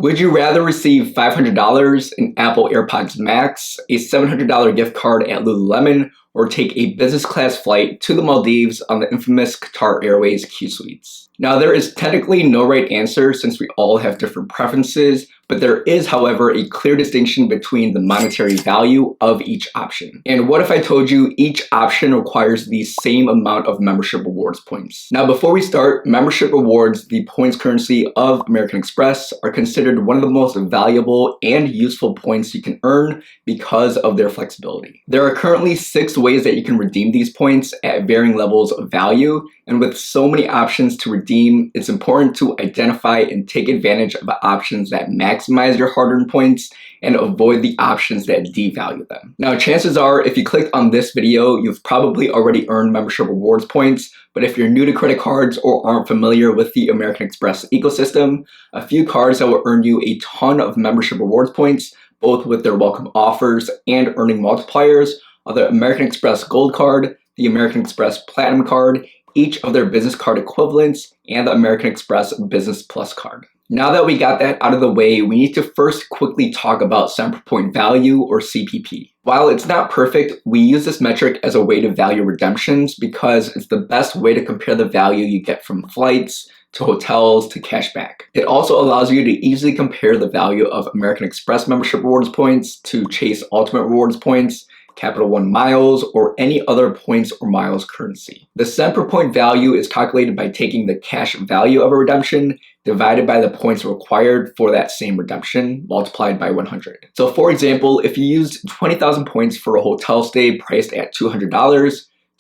Would you rather receive $500 in Apple AirPods Max, a $700 gift card at Lululemon, or take a business class flight to the Maldives on the infamous Qatar Airways Q Suites? Now, there is technically no right answer since we all have different preferences, but there is, however, a clear distinction between the monetary value of each option. And what if I told you each option requires the same amount of membership rewards points? Now, before we start, membership rewards, the points currency of American Express, are considered one of the most valuable and useful points you can earn because of their flexibility. There are currently 6 ways that you can redeem these points at varying levels of value, and with so many options to redeem, it's important to identify and take advantage of options that maximize your hard-earned points and avoid the options that devalue them. Now, chances are, if you clicked on this video, you've probably already earned membership rewards points, but if you're new to credit cards or aren't familiar with the American Express ecosystem, a few cards that will earn you a ton of membership rewards points, both with their welcome offers and earning multipliers, are the American Express Gold Card, the American Express Platinum Card, each of their business card equivalents, and the American Express Business Plus card. Now that we got that out of the way, we need to first quickly talk about cent per point value, or CPP. While it's not perfect, we use this metric as a way to value redemptions because it's the best way to compare the value you get from flights, to hotels, to cashback. It also allows you to easily compare the value of American Express membership rewards points to Chase Ultimate Rewards points, Capital One miles, or any other points or miles currency. The cent per point value is calculated by taking the cash value of a redemption divided by the points required for that same redemption multiplied by 100. So for example, if you used 20,000 points for a hotel stay priced at $200,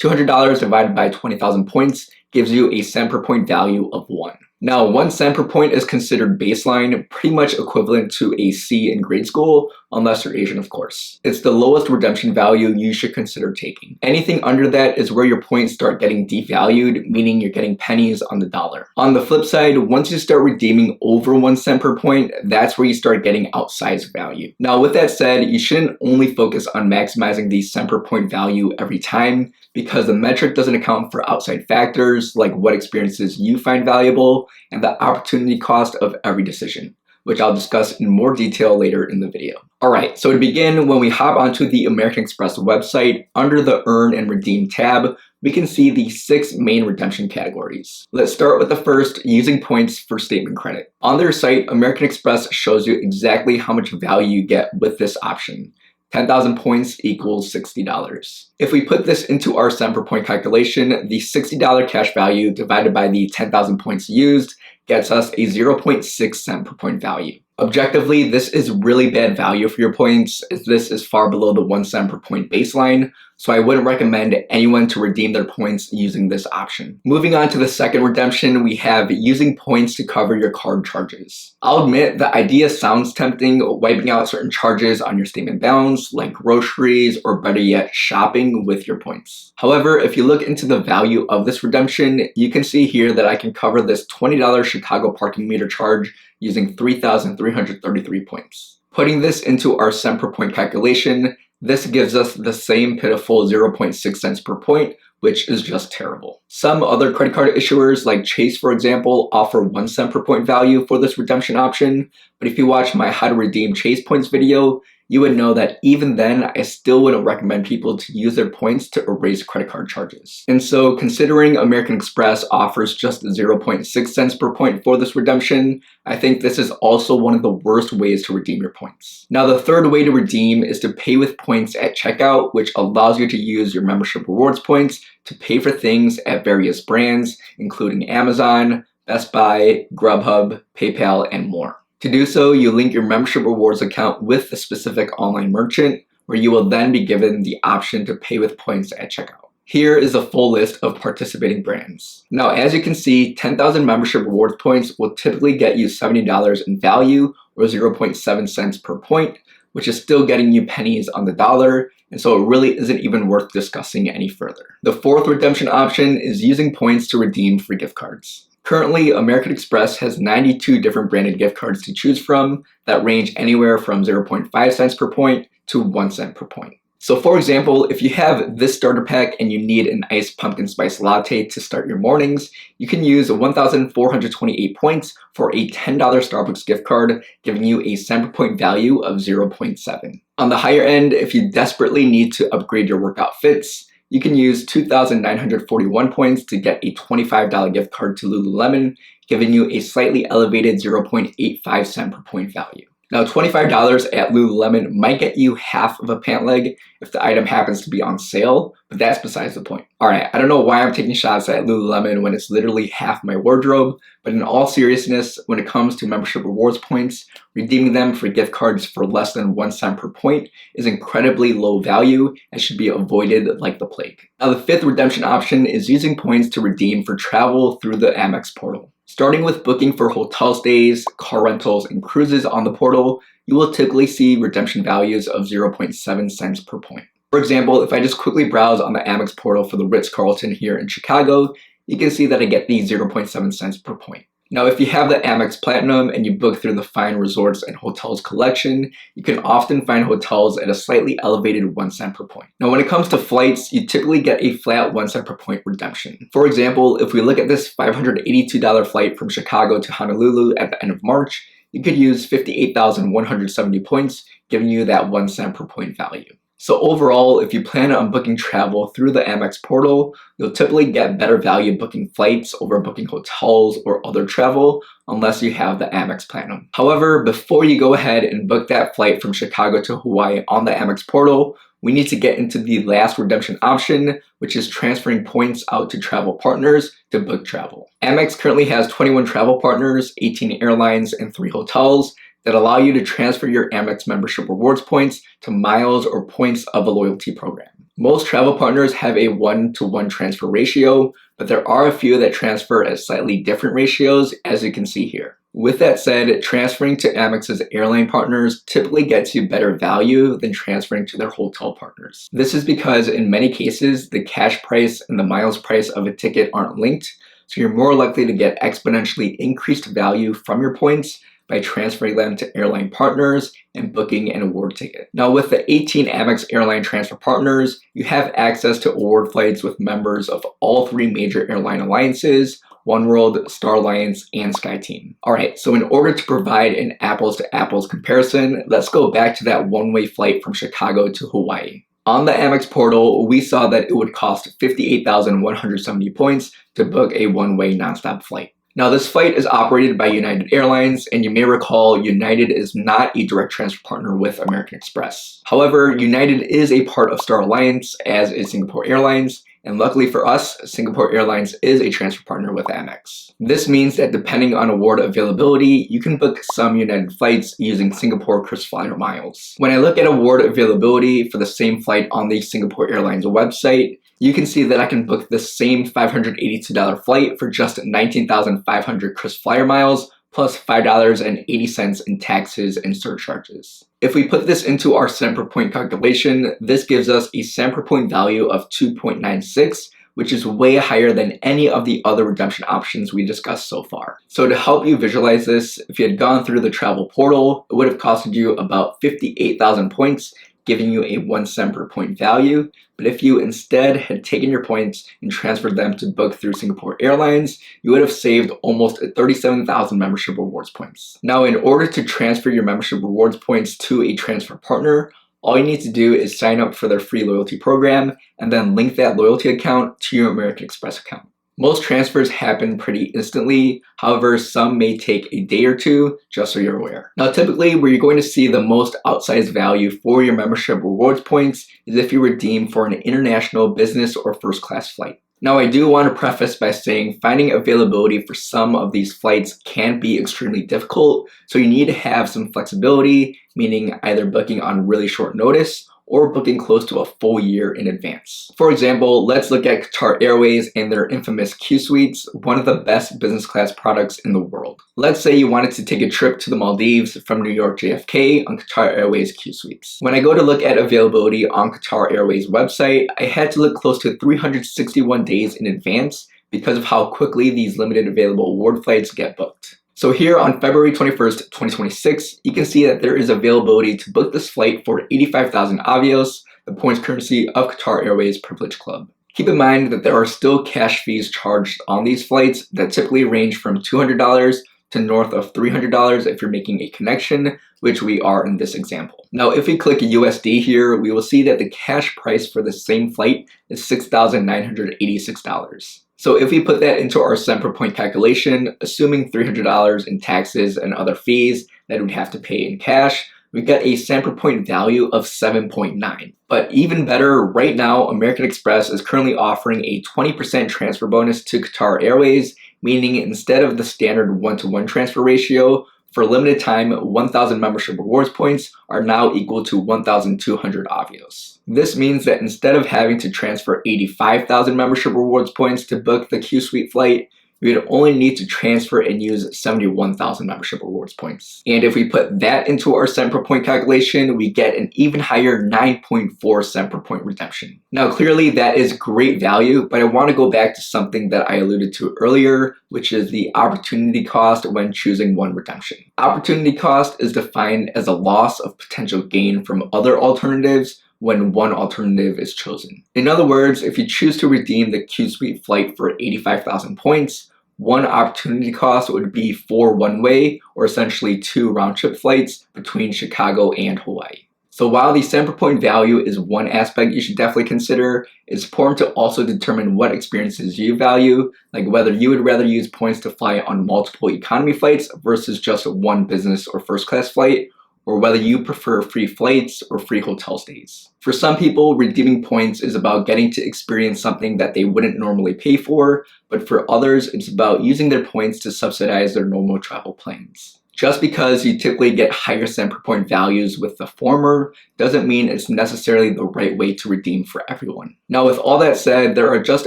$200 divided by 20,000 points gives you a cent per point value of 1. Now, 1 cent per point is considered baseline, pretty much equivalent to a C in grade school, unless you're Asian, of course. It's the lowest redemption value you should consider taking. Anything under that is where your points start getting devalued, meaning you're getting pennies on the dollar. On the flip side, once you start redeeming over 1 cent per point, that's where you start getting outsized value. Now, with that said, you shouldn't only focus on maximizing the cent per point value every time, because the metric doesn't account for outside factors like what experiences you find valuable and the opportunity cost of every decision, which I'll discuss in more detail later in the video. Alright, so to begin, when we hop onto the American Express website, under the Earn and Redeem tab, we can see the 6 main redemption categories. Let's start with the first, using points for statement credit. On their site, American Express shows you exactly how much value you get with this option. 10,000 points equals $60. If we put this into our cent per point calculation, the $60 cash value divided by the 10,000 points used gets us a 0.6 cent per point value. Objectively, this is really bad value for your points, as this is far below the 1 cent per point baseline, so I wouldn't recommend anyone to redeem their points using this option. Moving on to the second redemption, we have using points to cover your card charges. I'll admit the idea sounds tempting, wiping out certain charges on your statement balance, like groceries, or better yet, shopping with your points. However, if you look into the value of this redemption, you can see here that I can cover this $20 Chicago parking meter charge using 3,333 points. Putting this into our cent per point calculation, this gives us the same pitiful 0.6 cents per point, which is just terrible. Some other credit card issuers, like Chase for example, offer 1 cent per point value for this redemption option, but if you watch my How to Redeem Chase Points video, you would know that even then, I still wouldn't recommend people to use their points to erase credit card charges. And so, considering American Express offers just 0.6 cents per point for this redemption, I think this is also one of the worst ways to redeem your points. Now, the third way to redeem is to pay with points at checkout, which allows you to use your membership rewards points to pay for things at various brands, including Amazon, Best Buy, Grubhub, PayPal, and more. To do so, you link your membership rewards account with a specific online merchant, where you will then be given the option to pay with points at checkout. Here is a full list of participating brands. Now, as you can see, 10,000 membership rewards points will typically get you $70 in value, or 0.7 cents per point, which is still getting you pennies on the dollar, and so it really isn't even worth discussing any further. The fourth redemption option is using points to redeem free gift cards. Currently, American Express has 92 different branded gift cards to choose from that range anywhere from 0.5 cents per point to 1 cent per point. So for example, if you have this starter pack and you need an iced pumpkin spice latte to start your mornings, you can use 1,428 points for a $10 Starbucks gift card, giving you a sample point value of 0.7. On the higher end, if you desperately need to upgrade your workout fits, you can use 2,941 points to get a $25 gift card to Lululemon, giving you a slightly elevated 0.85 cent per point value. Now, $25 at Lululemon might get you half of a pant leg if the item happens to be on sale, but that's besides the point. Alright, I don't know why I'm taking shots at Lululemon when it's literally half my wardrobe, but in all seriousness, when it comes to membership rewards points, redeeming them for gift cards for less than 1 cent per point is incredibly low value and should be avoided like the plague. Now, the fifth redemption option is using points to redeem for travel through the Amex portal. Starting with booking for hotel stays, car rentals, and cruises on the portal, you will typically see redemption values of 0.7 cents per point. For example, if I just quickly browse on the Amex portal for the Ritz-Carlton here in Chicago, you can see that I get the 0.7 cents per point. Now, if you have the Amex Platinum and you book through the Fine Resorts and Hotels collection, you can often find hotels at a slightly elevated 1 cent per point. Now, when it comes to flights, you typically get a flat 1 cent per point redemption. For example, if we look at this $582 flight from Chicago to Honolulu at the end of March, you could use 58,170 points, giving you that 1 cent per point value. So overall, if you plan on booking travel through the Amex portal, you'll typically get better value booking flights over booking hotels or other travel unless you have the Amex Platinum. However, before you go ahead and book that flight from Chicago to Hawaii on the Amex portal, we need to get into the last redemption option, which is transferring points out to travel partners to book travel. Amex currently has 21 travel partners, 18 airlines, and 3 hotels that allow you to transfer your Amex membership rewards points to miles or points of a loyalty program. Most travel partners have a 1-to-1 transfer ratio, but there are a few that transfer at slightly different ratios, as you can see here. With that said, transferring to Amex's airline partners typically gets you better value than transferring to their hotel partners. This is because in many cases, the cash price and the miles price of a ticket aren't linked, so you're more likely to get exponentially increased value from your points by transferring them to airline partners and booking an award ticket. Now, with the 18 Amex airline transfer partners, you have access to award flights with members of all 3 major airline alliances, Oneworld, Star Alliance, and SkyTeam. Alright, so in order to provide an apples to apples comparison, let's go back to that one-way flight from Chicago to Hawaii. On the Amex portal, we saw that it would cost 58,170 points to book a one-way nonstop flight. Now, this flight is operated by United Airlines, and you may recall United is not a direct transfer partner with American Express. However, United is a part of Star Alliance, as is Singapore Airlines, and luckily for us, Singapore Airlines is a transfer partner with Amex. This means that depending on award availability, you can book some United flights using Singapore KrisFlyer miles. When I look at award availability for the same flight on the Singapore Airlines website, you can see that I can book the same $582 flight for just 19,500 KrisFlyer miles plus $5.80 in taxes and surcharges. If we put this into our cent per point calculation, this gives us a cent per point value of 2.96, which is way higher than any of the other redemption options we discussed so far. So to help you visualize this, if you had gone through the travel portal, it would have costed you about 58,000 points, giving you a 1 cent per point value. But if you instead had taken your points and transferred them to book through Singapore Airlines, you would have saved almost 37,000 membership rewards points. Now, in order to transfer your membership rewards points to a transfer partner, all you need to do is sign up for their free loyalty program and then link that loyalty account to your American Express account. Most transfers happen pretty instantly, however, some may take a day or two, just so you're aware. Now, typically, where you're going to see the most outsized value for your membership rewards points is if you redeem for an international business or first class flight. Now, I do want to preface by saying finding availability for some of these flights can be extremely difficult, so you need to have some flexibility, meaning either booking on really short notice or booking close to a full year in advance. For example, let's look at Qatar Airways and their infamous Q Suites, one of the best business class products in the world. Let's say you wanted to take a trip to the Maldives from New York JFK on Qatar Airways Q Suites. When I go to look at availability on Qatar Airways website, I had to look close to 361 days in advance because of how quickly these limited available award flights get booked. So here on February 21st, 2026, you can see that there is availability to book this flight for 85,000 Avios, the points currency of Qatar Airways Privilege Club. Keep in mind that there are still cash fees charged on these flights that typically range from $200 to north of $300 if you're making a connection, which we are in this example. Now, if we click USD here, we will see that the cash price for the same flight is $6,986. So if we put that into our cent per point calculation, assuming $300 in taxes and other fees that we'd have to pay in cash, we get a cent per point value of 7.9. But even better, right now, American Express is currently offering a 20% transfer bonus to Qatar Airways, meaning instead of the standard 1-to-1 transfer ratio, for a limited time, 1,000 membership rewards points are now equal to 1,200 Avios. This means that instead of having to transfer 85,000 membership rewards points to book the Q Suite flight, we would only need to transfer and use 71,000 membership rewards points. And if we put that into our cent per point calculation, we get an even higher 9.4 cent per point redemption. Now, clearly that is great value, but I want to go back to something that I alluded to earlier, which is the opportunity cost when choosing one redemption. Opportunity cost is defined as a loss of potential gain from other alternatives when one alternative is chosen. In other words, if you choose to redeem the Q Suite flight for 85,000 points, one opportunity cost would be 4 one-way, or essentially 2 round-trip flights between Chicago and Hawaii. So while the cent per point value is one aspect you should definitely consider, it's important to also determine what experiences you value, like whether you would rather use points to fly on multiple economy flights versus just one business or first class flight, or whether you prefer free flights or free hotel stays. For some people, redeeming points is about getting to experience something that they wouldn't normally pay for, but for others, it's about using their points to subsidize their normal travel plans. Just because you typically get higher cent per point values with the former doesn't mean it's necessarily the right way to redeem for everyone. Now, with all that said, there are just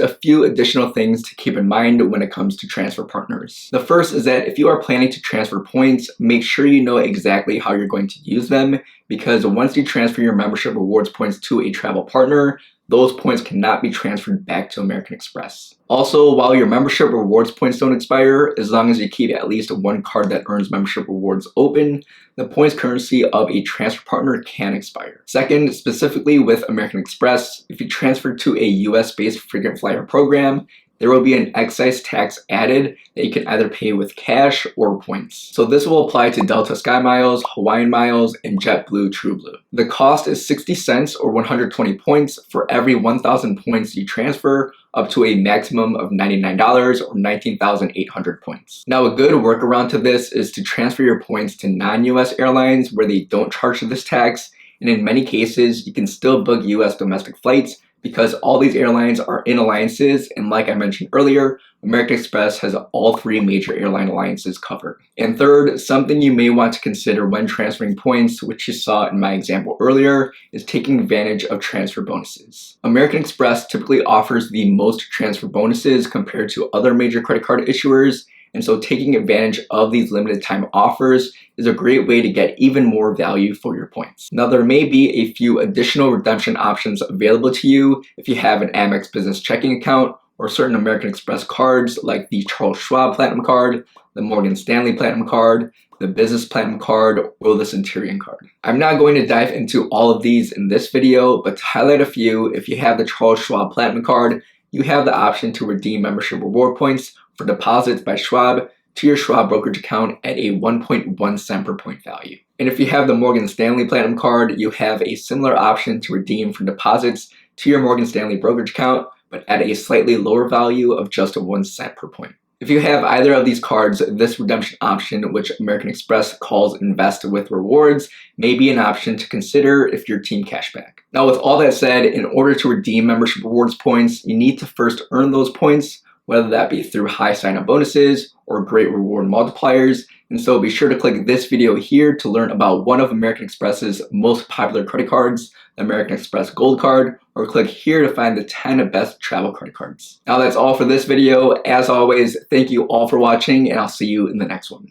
a few additional things to keep in mind when it comes to transfer partners. The first is that if you are planning to transfer points, make sure you know exactly how you're going to use them, because once you transfer your membership rewards points to a travel partner, those points cannot be transferred back to American Express. Also, while your membership rewards points don't expire, as long as you keep at least one card that earns membership rewards open, the points currency of a transfer partner can expire. Second, specifically with American Express, if you transfer to a US-based frequent flyer program, there will be an excise tax added that you can either pay with cash or points. So this will apply to Delta Sky Miles, Hawaiian Miles, and JetBlue TrueBlue. The cost is 60 cents or 120 points for every 1,000 points you transfer, up to a maximum of $99 or 19,800 points. Now, a good workaround to this is to transfer your points to non-US airlines where they don't charge this tax, and in many cases, you can still book US domestic flights because all these airlines are in alliances, and like I mentioned earlier, American Express has all 3 major airline alliances covered. And third, something you may want to consider when transferring points, which you saw in my example earlier, is taking advantage of transfer bonuses. American Express typically offers the most transfer bonuses compared to other major credit card issuers, and so taking advantage of these limited time offers is a great way to get even more value for your points. Now, there may be a few additional redemption options available to you if you have an Amex business checking account or certain American Express cards like the Charles Schwab Platinum Card, the Morgan Stanley Platinum Card, the Business Platinum Card, or the Centurion Card. I'm not going to dive into all of these in this video, but to highlight a few, if you have the Charles Schwab Platinum Card, you have the option to redeem membership reward points for deposits by Schwab to your Schwab brokerage account at a 1.1 cent per point value. And if you have the Morgan Stanley Platinum Card, you have a similar option to redeem for deposits to your Morgan Stanley brokerage account, but at a slightly lower value of just 1 cent per point. If you have either of these cards, this redemption option, which American Express calls Invest with Rewards, may be an option to consider if you're Team Cashback. Now, with all that said, in order to redeem membership rewards points, you need to first earn those points, whether that be through high sign-up bonuses or great reward multipliers. And so be sure to click this video here to learn about one of American Express's most popular credit cards, the American Express Gold Card, or click here to find the 10 best travel credit cards. Now that's all for this video. As always, thank you all for watching, and I'll see you in the next one.